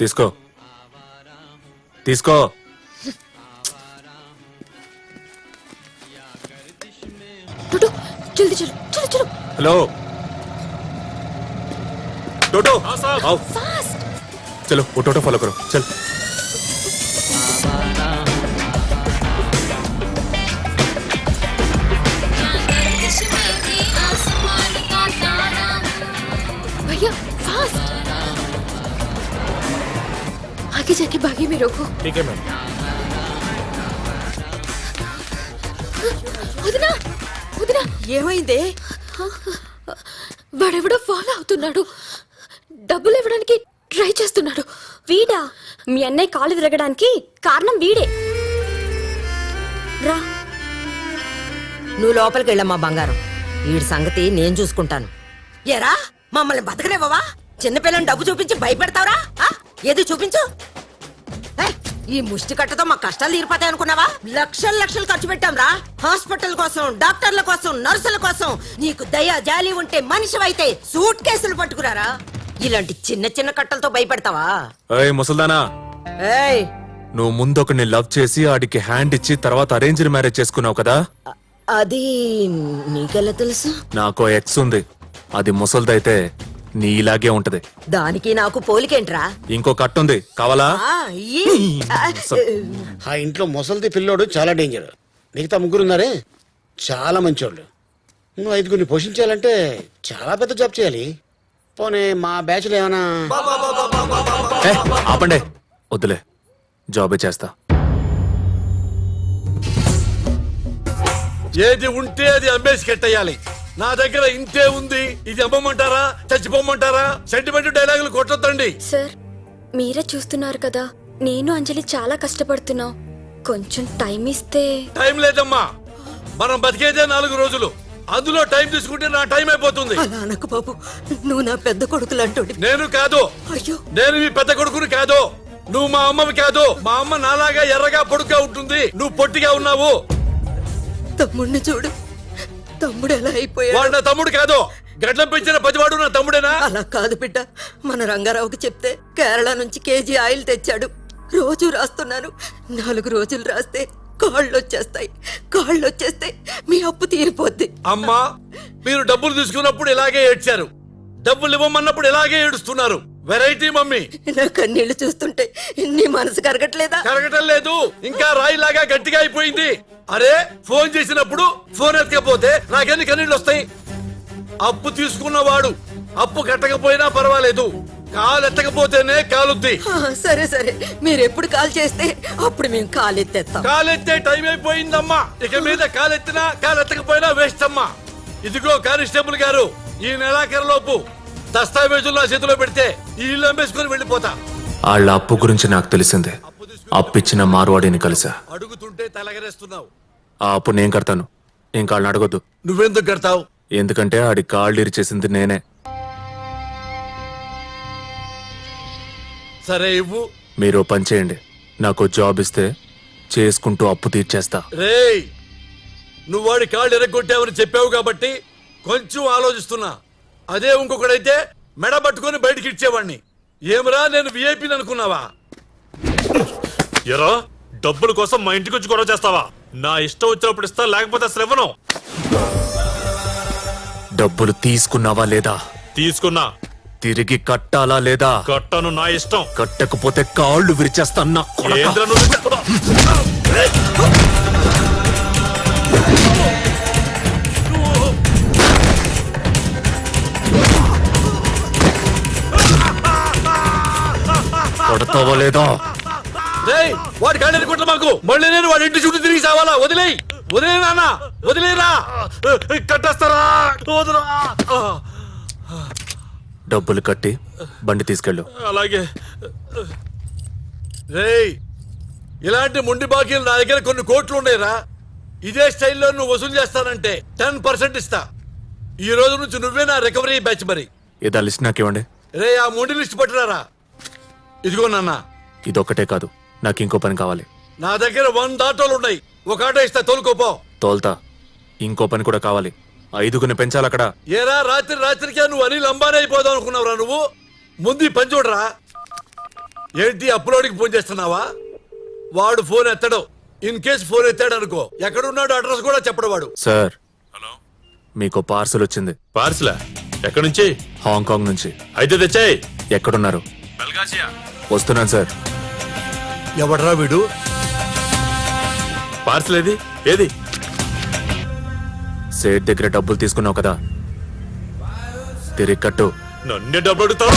తీసుకో తీసుకో. टोटो जल्दी चलो चलो चलो. हेलो टोटो आओ. फास्ट. चलो वो टोटो फॉलो करो. चल. भैया फास्ट. आगे जाके बागी में रोको. ठीक है मैम. వదినా వదినా ఏమైందే? వాడెవడో ఫాలో అవుతున్నాడు. డబ్బులు ఇవ్వడానికి ట్రై చేస్తున్నాడు. వీడా? మీ అన్నయ్య కాలు విరగడానికి కారణం వీడే. రా. నువ్వు లోపలికి వెళ్ళమ్మా బంగారం. వీడి సంగతి నేను చూసుకుంటాను. ఎరా మమ్మల్ని బతకలేవా? చిన్నపిల్లని డబ్బు చూపించి భయపెడతావురా? ఏది చూపించు. ఈ ముష్టి కట్టతో మా కష్టాలు తీరిపోతాయి అనుకున్నావా? లక్షలు లక్షలు ఖర్చు పెట్టాం రా. హాస్పిటల్ కోసం, డాక్టర్ల కోసం, నర్సుల కోసం. నీకు దయ జాలి ఉంటే మనిషివైతే సూట్ కేసులు పట్టుకురారా. ఇలాంటి చిన్న చిన్న కట్టలతో భయపెడతావా? ఏయ్ ముసల్దానా, ఏయ్ నువ్వు ముందొకరిని లవ్ చేసి ఆడికి హ్యాండ్ ఇచ్చి తర్వాత అరేంజ్డ్ మ్యారేజ్ చేసుకున్నావు కదా. అది నీకెలా తెలుసు? నాకు ఎక్స్ ఉంది. అది ముసల్దైతే నీ ఇలాగే ఉంటది. దానికి నాకు పోలికేంట్రా? ఇంకో కట్టు ఉంది, కావాలా? ఆ ఇంట్లో ముసలిది పిల్లోడు చాలా డేంజర్. మిగతా ముగ్గురు ఉన్నారే చాలా మంచోళ్ళు. నువ్వు ఐదుగురిని పోషించాలంటే చాలా పెద్ద జాబ్ చేయాలి. పోనీ మా బ్యాచ్ లో ఏమైనా? ఆపండే, వద్దులే, జాబే చేస్తా. ఏది ఉంటే అది అమ్మేసి కట్టేయాలి. నా దగ్గర ఇంతే ఉంది, ఇది అమ్మమంటారా చచ్చిపోమంటారా? సెంటిమెంట్ డైలాగులు కొట్టొద్దండి. సార్ మీరే చూస్తున్నారు కదా, నేను అంజలి చాలా కష్టపడుతున్నాం. కొంచెం టైం ఇస్తే. టైం లేదమ్మా, మనం బతికేదే 4 రోజులు. అందులో టైం తీసుకుంటే నా టైం అయిపోతుంది. అలా అనకు బాబు, నువ్వు నా పెద్ద కొడుకులు అంటోడి. నేను కాదు. అయ్యో, నేను మీ పెద్ద కొడుకుని కాదు. నువ్వు మా అమ్మవి కాదు. మా అమ్మ నాలాగా ఎర్రగా పొడుగ్గా ఉంటుంది, నువ్వు పొట్టిగా ఉన్నావు. తమ్ముడిని చూడు, తమ్ముడు ఎలా అయిపోయాడు. వాడు నా తమ్ముడు కాదు. గడ్డం పెంచిన పతివాడు నా తమ్ముడేనా? అలా కాదు బిడ్డ, మన రంగారావుకి చెప్తే కేరళ నుంచి కేజీ ఆయిల్ తెచ్చాడు. రోజు రాస్తున్నాను. 4 రోజులు రాస్తే కాళ్ళు వచ్చేస్తే మీ అప్పు తీరిపోద్ది. అమ్మా, మీరు డబ్బులు తీసుకున్నప్పుడు ఇలాగే ఏడ్చారు, డబ్బులు ఇవ్వమన్నప్పుడు ఇలాగే ఏడుస్తున్నారు. Variety mummy. నా కన్నీళ్లు చూస్తుంటే నీ మనసు కరగట్లేదా? కరగటం లేదు, ఇంకా రాయిలాగా గట్టిగా అయిపోయింది. అరే, ఫోన్ చేసినప్పుడు ఫోన్ ఎత్తకపోతే నాకెన్ని కన్నీళ్ళు వస్తాయి? అప్పు తీసుకున్నవాడు అప్పు కట్టకపోయినా పర్వాలేదు, కాలు ఎత్తకపోతేనే కాలుద్ది. సరే సరే, మీరు ఎప్పుడు కాల్ చేస్తే అప్పుడు మేము కాలెత్తేస్తాం. కాలెత్తే టైం అయిపోయిందమ్మా. ఇక మీద కాలెత్తినా కాలెత్తకపోయినా వేస్ట్ అమ్మా. ఇదిగో కానిస్టేబుల్ గారు, ఈ నెలాఖరులోపు దస్తావేజులు నా చేతిలో పెడితే ఈ ఇల్లు అమ్మేసుకుని వెళ్ళిపోతా. వాళ్ళ అప్పు గురించి నాకు తెలిసిందే. అప్పిచ్చిన మార్వాడిని కలిసా. అడుగుతుంటే తలగరేస్తున్నావు. ఆ అప్పు నేను కడతాను, ఇంకా వాళ్ళని అడగొద్దు. నువ్వెందుకు కడతావు? ఎందుకంటే ఆడి కాళ్ళు ఇరిచేసింది నేనే. సరే ఇవ్వు. మీరు పని చేయండి, నాకు జాబ్ ఇస్తే చేసుకుంటూ అప్పు తీర్చేస్తా. రేయ్, నువ్వు వాడి కాళ్ళు ఎరగొట్టావని చెప్పావు కాబట్టి కొంచెం ఆలోచిస్తున్నా. అదే ఇంకొకడైతే మెడ పట్టుకుని బయటికి ఇచ్చేవాడిని. ఏమరా, నేను విఐపీని అనుకున్నావా? ఎరా, డబ్బుల కోసం మా ఇంటికి వచ్చి గొడవ చేస్తావా? నా ఇష్టం వచ్చినప్పుడు ఇస్తా, లేకపోతే అసలు ఇవ్వను. డబ్బులు తీసుకున్నావా లేదా? తీసుకున్నా. తిరిగి కట్టాలా లేదా? కట్టను, నా ఇష్టం. కట్టకపోతే కాళ్ళు విరిచేస్తాను. ఏంద్రా నువ్వు? కొడతావా లేదా? రేయ్, వాడి కాళ్ళు ఎరగొట్ల మాకు. మళ్ళీ నేను వాడి ఇంటి చుట్టూ తిరిగి సావాలా? వదిలేయ్, వదిలే నాన్న, వదిలేరా. కట్టేస్తారా? వదరా. డబ్బులు కట్టి బండి తీసుకెళ్ళు. అలాగే. రేయ్, ఇలాంటి మొండి బాకీలు నా దగ్గర కొన్ని కోట్లు ఉన్నాయిరా. ఇదే స్టైల్లో నువ్వు వసూలు చేస్తానంటే 10% ఇస్తా. ఈ రోజు నుంచి నువ్వే నా రికవరీ బ్యాచ్. మరి ఇదా లిస్ట్ నాకు ఇవ్వండి. రే, ఆ మొండి లిస్ట్ పట్టురారా. ఇదిగో నాన్న. ఇదొక్కటే కాదు, నాకు ఇంకో పని కావాలి. నా దగ్గర 100 ఆటోలు ఉన్నాయి. ఒక ఆటో ఇస్తా, తోలుకోపో. తోల్తా. ఇంకో పని కూడా కావాలి. 5గురిని పెంచాలి అక్కడ. ఏరా, రాత్రికి నువ్వు అనిల్ అంబానీ అయిపోదాం అనుకున్నావురా? నువ్వు ముందు ఈ పని చూడరా. ఏంటి అప్లోడ్కి ఫోన్ చేస్తున్నావా? వాడు ఫోన్ ఎత్తడు. ఇన్ కేస్ ఫోన్ ఎత్తాడు అనుకో, ఎక్కడున్నాడు అడ్రస్ కూడా చెప్పడు వాడు. సార్ మీకు పార్సల్ వచ్చింది. పార్సిలా? ఎక్కడి నుంచి? హాంకాంగ్ నుంచి. అయితే తెచ్చాయి. ఎక్కడున్నారు? వస్తున్నాను సార్. ఎవడరా వీడు? పార్సిల్ ఏది? ఏది? సేట్ దగ్గర డబ్బులు తీసుకున్నావు కదా, తిరిగి కట్టు. నన్నే డబ్బులు అడుగుతావు?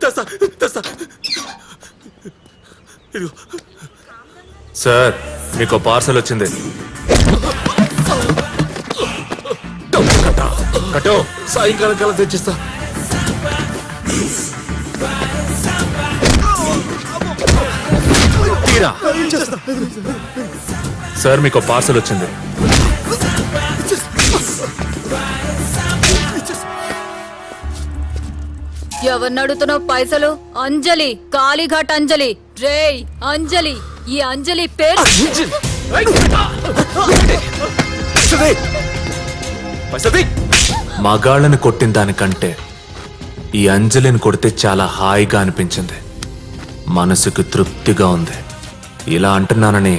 తెస్తా, తెస్తా. ఇదిగో. సార్ మీకు పార్సల్ వచ్చింది. కట్టు. సాయంకాలం కల్లా తెచ్చిస్తా. తీరా. సార్ మీకు పార్సల్ వచ్చింది. ఎవరిని అడుగుతున్నావు పైసలు? అంజలి, కాళీఘాట్ అంజలి. రేయ్ అంజలి, ఈ అంజలి పేరు మగాళ్ళని కొట్టిన దానికంటే ఈ అంజలిని కొడితే చాలా హాయిగా అనిపించింది. మనసుకు తృప్తిగా ఉంది. ఇలా అంటున్నానని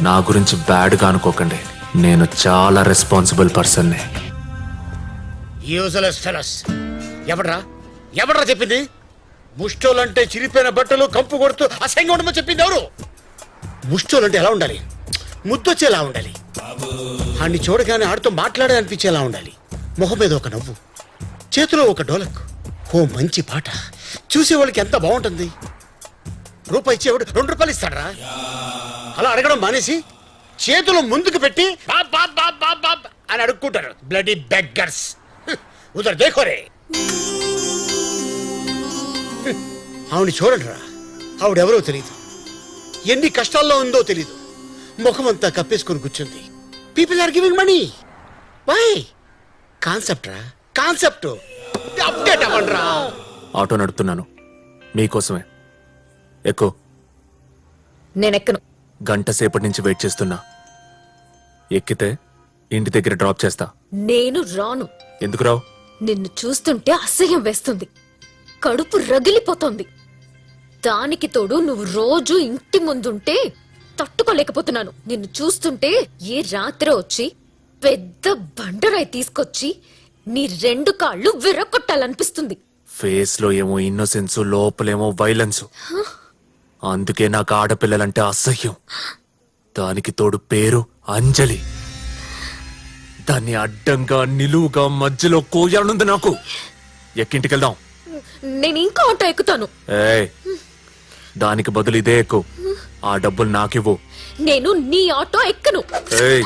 నా గురించి బ్యాడ్గా అనుకోకండి. నేను చాలా రెస్పాన్సిబుల్ పర్సన్ని. Useless fellows. ఎవడరా చెప్పింది? ముష్టోలంటే చిరిపోయిన బట్టలు కంపు కొడుతూ అసహ్యంగా ఉండమని చెప్పింది ఎవరు? ముష్టోలంటే ఎలా ఉండాలి? ముద్దొచ్చేలా ఉండాలి. ఆడిని చూడగానే ఆడితో మాట్లాడే అనిపించేలా ఉండాలి. మొహం మీద ఒక నవ్వు, చేతిలో ఒక డోలక్, ఓ మంచి పాట. చూసేవాళ్ళకి ఎంత బాగుంటుంది. రూపాయి ఇచ్చేవాడు 2 రూపాయలు ఇస్తాడరా. అలా అడగడం మానేసి చేతులు ముందుకు పెట్టి Bob Bob Bob Bob Bob అని అడుక్కుంటారు. Bloody beggars. ఉదర్ దేఖోరే. ఆవిడ చూడండిరా. ఆవిడెవరో తెలీదు, ఎన్ని కష్టాల్లో ఉందో తెలీదు. ముఖం అంతా కప్పేసుకొని కూర్చుంది. People are giving money. Why? Concept రా, కాన్సెప్ట్. అప్డేట్ అవ్వండిరా. ఆటో నడుపుతున్నాను మీకోసమే. ఎక్కు. నేనెక్కను. గంట సేపటి నుంచి వెయిట్ చేస్తున్నా. ఎక్కితే ఇంటి దగ్గర డ్రాప్ చేస్తా. నేను రాను. ఎందుకు రావు? నిన్ను చూస్తుంటే అసహ్యం వేస్తుంది. కడుపు రగిలిపోతోంది. దానికి తోడు నువ్వు రోజు ఇంటి ముందుంటే తట్టుకోలేకపోతున్నాను. నిన్ను చూస్తుంటే ఏ రాత్రి వచ్చి పెద్ద బండరాయి తీసుకొచ్చి నీ 2 కాళ్ళు విరగొట్టాలనిపిస్తుంది. ఫేస్ లో ఏమో ఇన్నోసెన్స్, లోపలేమో వైలెన్స్. అందుకే నాకు ఆడపిల్లలంటే అసహ్యం. దానికి తోడు పేరు అంజలి. దాన్ని అడ్డంగా నిలువుగా మధ్యలో కోయాలనుంది నాకు. ఎక్కింటికెళ్దాం. నేను ఇంకా ఆటో ఎక్కుతాను. ఏయ్, దానికి బదులు ఇదే ఎక్కు. ఆ డబ్బులు నాకివ్వు. నేను నీ ఆటో ఎక్కను. ఏయ్,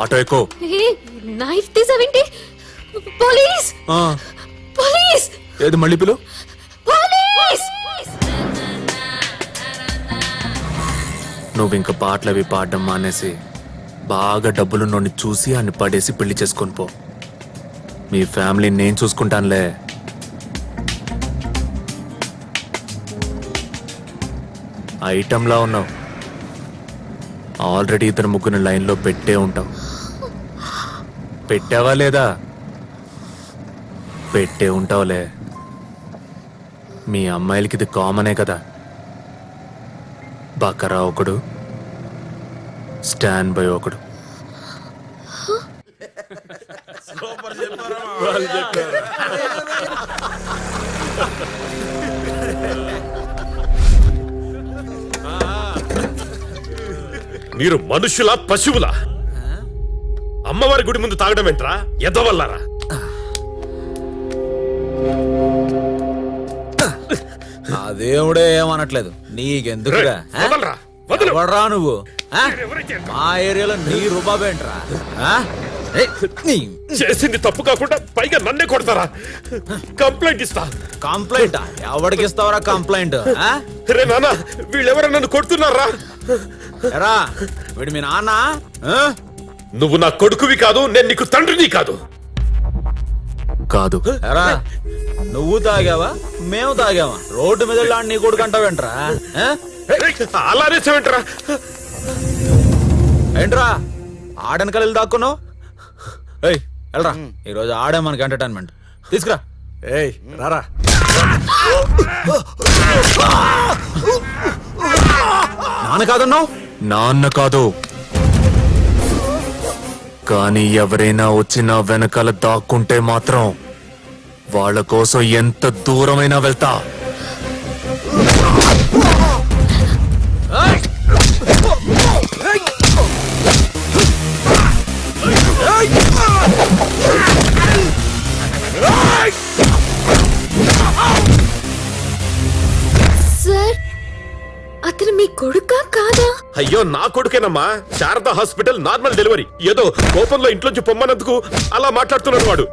ఆటో ఎక్కు. ఏ, నైఫ్ తీసావేంటి? పోలీస్! పోలీస్! ఏది మళ్ళీ పిలు? పోలీస్! నువ్వు ఇంక పాటలవి పాడడం మానేసి బాగా డబ్బులున్నోడిని చూసి అన్ని పడేసి పెళ్లి చేసుకొని పో. మీ ఫ్యామిలీ నేను చూసుకుంటానులే. ఐటంలా ఉన్నావు. ఆల్రెడీ 2 లైన్లో పెట్టే ఉంటావు. పెట్టావా లేదా? పెట్టే ఉంటావులే. మీ అమ్మాయిలకి ఇది కామనే కదా. బకరా ఒకడు, స్టాండ్ బై ఒకడు. మీరు మనుషులా పశువులా? అమ్మవారి గుడి ముందు తాగడం ఏంట్రా? ఎదవల్లారా? దేవుడే ఏమనట్లేదు, నీకెందుకురా? వదలరా, వదలు. ఎవడ్రా నువ్వు? ఆ? మా ఏరియాలో నీ రుబాబేంట్రా? ఆ? చేసింది తప్పు కాకుండా పైగా నన్నే కొడతారా? కంప్లైంట్ ఇస్తా. కంప్లైంట్? ఎవడికి ఇస్తావరా కంప్లైంట్? ఆ? రే నాన్న, వీళ్ళెవరో నన్ను కొడుతున్నారా? ఎరా వీడు మీ నాన్న? ఆ? నువ్వు నా కొడుకువి కాదు, నేను నీకు తండ్రిని కాదు. కాదు. ఎరా నువ్వు తాగావా మేము తాగావా? రోడ్డు మీద నీ కొడుకు అంటావేంట్రా? అలానే చెవింటరా? ఏంట్రా ఆడనకాల వెళ్ళి దాక్కున్నావు. ఏయ్ వెళ్ళరా, ఈరోజు ఆడే మనకి ఎంటర్టైన్మెంట్. తీసుకురా. ఏయ్ రారా. నాన్న కాదన్నావు. నాన్న కాదు, కానీ ఎవరైనా వచ్చి నా వెనకాల దాక్కుంటే మాత్రం వాళ్ళ కోసం ఎంత దూరమైనా వెళ్తా. సార్, అతను మీ కొడుకా కాదా? అయ్యో నా కొడుకేనమ్మా. Sharada hospital normal delivery. ఏదో కోపంలో ఇంట్లోంచి పొమ్మన్నందుకు అలా మాట్లాడుతున్నాడు వాడు.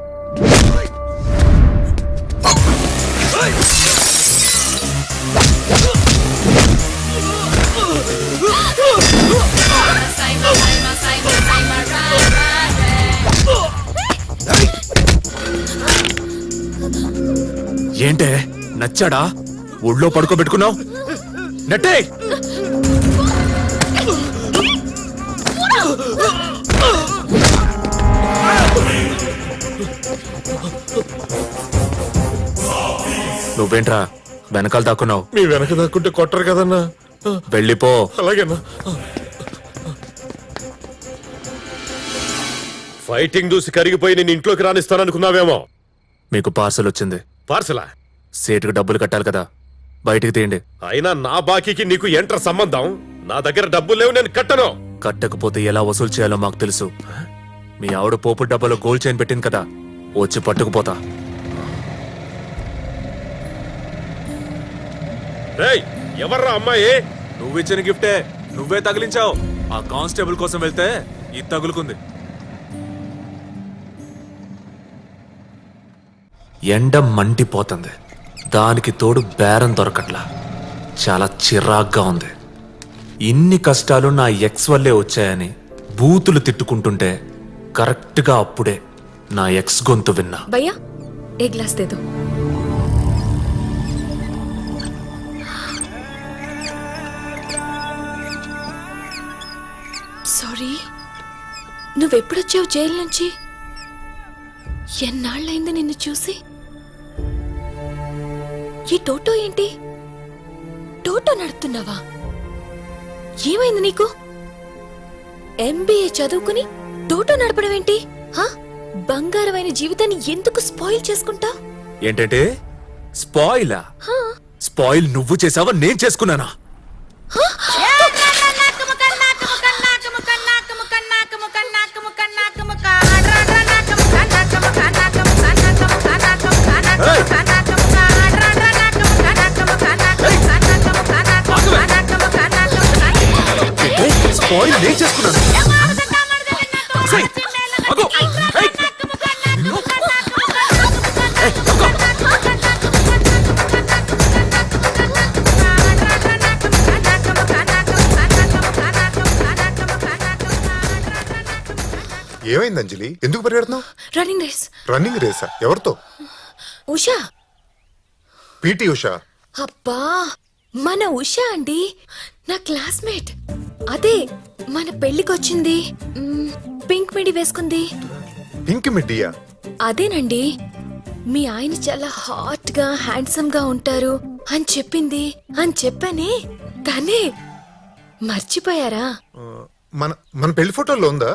ఏంటే నచ్చాడా? ఒళ్ళో పడుకోబెట్టుకున్నావు. నట్టే నువ్వేంట్రా వెనకాల దాక్కున్నావు? మీ వెనక దాక్కుంటే కొట్టరు కదన్నా. వెళ్ళిపో. అలాగేనా? ఫైటింగ్ చూసి కరిగిపోయి నేను ఇంట్లోకి రానిస్తాననుకున్నావేమో. మీకు పార్సల్ వచ్చింది. పార్సలా? సేటుకు డబ్బులు కట్టాలి కదా, బయటికి తీయండి. అయినా నా బాకీకి నీకు ఏంట్రా సంబంధం? నా దగ్గర డబ్బులు లేవు, నేను కట్టను. కట్టకపోతే ఎలా వసూలు చేయాలో మాకు తెలుసు. మీ ఆవిడ పోపు డబ్బాలో గోల్డ్ చైన్ పెట్టింది కదా, వచ్చి పట్టుకుపోతా. రేయ్ ఎవర్రా అమ్మాయి? నువ్విచ్చిన గిఫ్టే నువ్వే తగిలించావు. ఆ కానిస్టేబుల్ కోసం వెళ్తే ఇది తగులుకుంది. ఎండ మండిపోతుంది, దానికి తోడు బేరం దొరకట్లా. చాలా చిరాగ్గా ఉంది. ఇన్ని కష్టాలు నా ఎక్స్ వల్లే వచ్చాయని బూతులు తిట్టుకుంటుంటే కరెక్ట్గా అప్పుడే నా ఎక్స్ గొంతు విన్నా. భయ్యా, ఏ గ్లాస్ దేదో. సారీ, నువ్వెప్పుడొచ్చావు జైలు నుంచి? ఎన్నాళ్ళైంది నిన్ను చూసి? ఈ టోటో ఏంటి? టోటో నడుపుతున్నావా? ఏమైంది నీకు? ఎంబీఏ చదువుకుని టోటో నడపడం ఏంటి? బంగారమైన జీవితాన్ని ఎందుకు స్పాయిల్ చేసుకుంటా? ఏంటంటే స్పాయిలా? స్పాయిల్ నువ్వు చేసావా, నేను చేసుకున్నానా? స్పాయిల్ నేను చేసుకున్నాను. ఏమైంది అంజలి? ఎందుకు పరిగెడుతున్నావు? Running race. రన్నింగ్ రేసా? ఎవరితో? ఉషా. పీటీ ఉషా? అబ్బా, మన ఉషా అండి, నా క్లాస్మేట్. అదే మన పెళ్లికొచ్చింది, పింక్ మిడి వేసుకుంది. పింక్ మిడ్డియా? అదేనండి. మీ ఆయన చాలా హాట్ గా హ్యాండ్సమ్ గా ఉంటారు అని చెప్పింది అని చెప్పానే, తనే. మర్చిపోయారా? మన మన పెళ్లి ఫోటోలో ఉందా?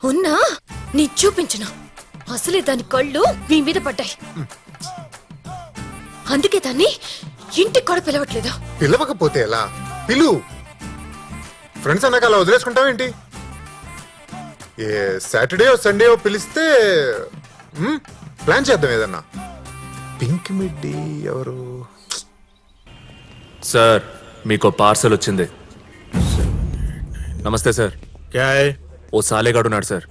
ఉన్నా, నీ చూపించను. అసలే దాని కళ్ళు మీ మీద పడ్డాయి, అందుకే దాన్ని ఇంటికి కూడా పిలవట్లేదు. పిలవకపోతే ఎలా? పిలు. ఫ్రెండ్స్ అన్నాక అలా వదిలేసుకుంటావేంటి? ఏ సాటర్డే సండే పిలిస్తే ప్లాన్ చేద్దాం ఏదన్నా. పింక్ మిడ్డి ఎవరు? సార్, మీకు పార్సల్ వచ్చింది. నమస్తే సార్. క్యా హై? ఓ సాలేగాడు ఉన్నాడు సార్,